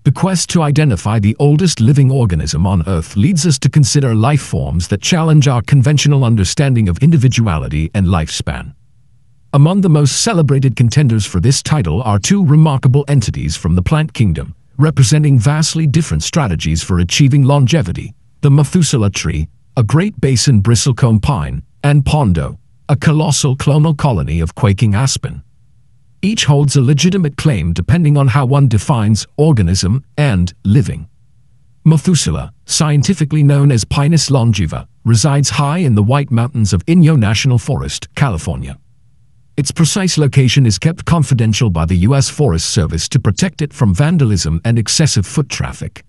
The quest to identify the oldest living organism on Earth leads us to consider life forms that challenge our conventional understanding of individuality and lifespan. Among the most celebrated contenders for this title are two remarkable entities from the plant kingdom, representing vastly different strategies for achieving longevity: the Methuselah tree, a Great Basin bristlecone pine, and Pando, a colossal clonal colony of quaking aspen. Each holds a legitimate claim depending on how one defines organism and living. Methuselah, scientifically known as Pinus longaeva, resides high in the White Mountains of Inyo National Forest, California. Its precise location is kept confidential by the U.S. Forest Service to protect it from vandalism and excessive foot traffic.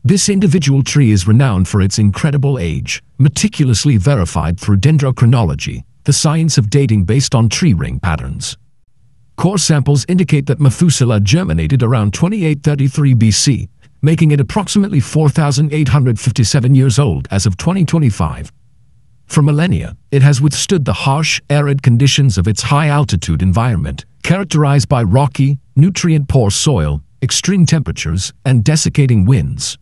This individual tree is renowned for its incredible age, meticulously verified through dendrochronology, the science of dating based on tree ring patterns. Core samples indicate that Methuselah germinated around 2833 BC, making it approximately 4,857 years old as of 2025. For millennia, it has withstood the harsh, arid conditions of its high-altitude environment, characterized by rocky, nutrient-poor soil, extreme temperatures, and desiccating winds.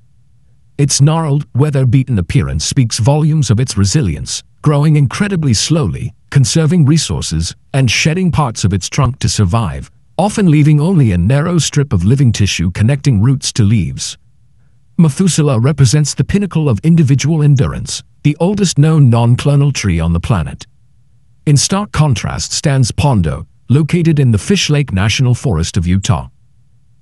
Its gnarled, weather-beaten appearance speaks volumes of its resilience, growing incredibly slowly, conserving resources, and shedding parts of its trunk to survive, often leaving only a narrow strip of living tissue connecting roots to leaves. Methuselah represents the pinnacle of individual endurance, the oldest known non-clonal tree on the planet. In stark contrast stands Pando, located in the Fish Lake National Forest of Utah.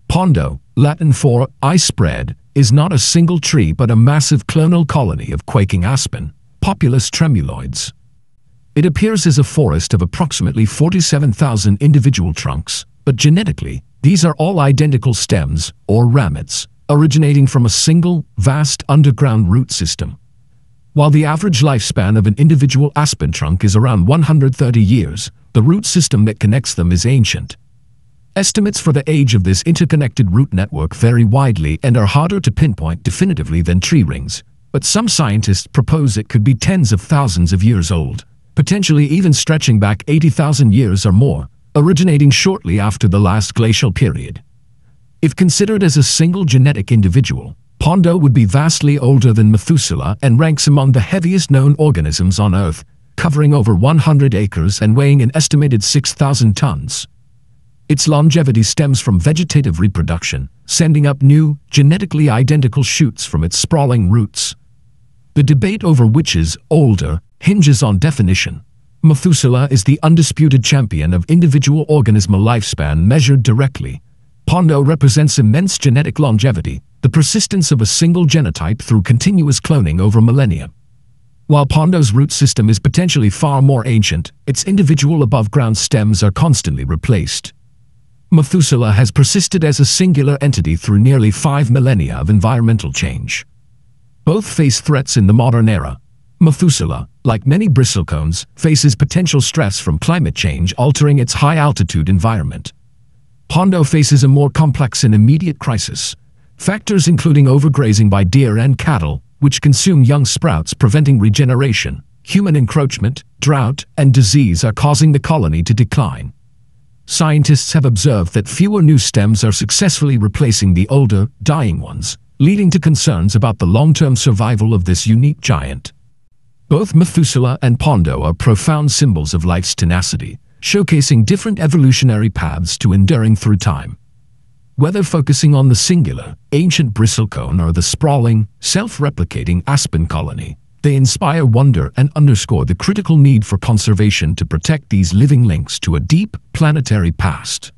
Pando, Latin for eye spread, is not a single tree but a massive clonal colony of quaking aspen, Populus tremuloides. It appears as a forest of approximately 47,000 individual trunks, but genetically, these are all identical stems, or ramets, originating from a single, vast underground root system. While the average lifespan of an individual aspen trunk is around 130 years, the root system that connects them is ancient. Estimates for the age of this interconnected root network vary widely and are harder to pinpoint definitively than tree rings, but some scientists propose it could be tens of thousands of years old, potentially even stretching back 80,000 years or more, originating shortly after the last glacial period. If considered as a single genetic individual, Pando would be vastly older than Methuselah and ranks among the heaviest known organisms on Earth, covering over 100 acres and weighing an estimated 6,000 tons. Its longevity stems from vegetative reproduction, sending up new, genetically identical shoots from its sprawling roots. The debate over which is older hinges on definition. Methuselah is the undisputed champion of individual organismal lifespan measured directly. Pando represents immense genetic longevity, the persistence of a single genotype through continuous cloning over millennia. While Pando's root system is potentially far more ancient, its individual above-ground stems are constantly replaced. Methuselah has persisted as a singular entity through nearly 5 millennia of environmental change. Both face threats in the modern era. Methuselah, like many bristlecones, faces potential stress from climate change altering its high-altitude environment. Pando faces a more complex and immediate crisis. Factors including overgrazing by deer and cattle, which consume young sprouts preventing regeneration, human encroachment, drought, and disease are causing the colony to decline. Scientists have observed that fewer new stems are successfully replacing the older, dying ones, leading to concerns about the long-term survival of this unique giant. Both Methuselah and Pando are profound symbols of life's tenacity, showcasing different evolutionary paths to enduring through time. Whether focusing on the singular, ancient bristlecone or the sprawling, self-replicating aspen colony, they inspire wonder and underscore the critical need for conservation to protect these living links to a deep, planetary past.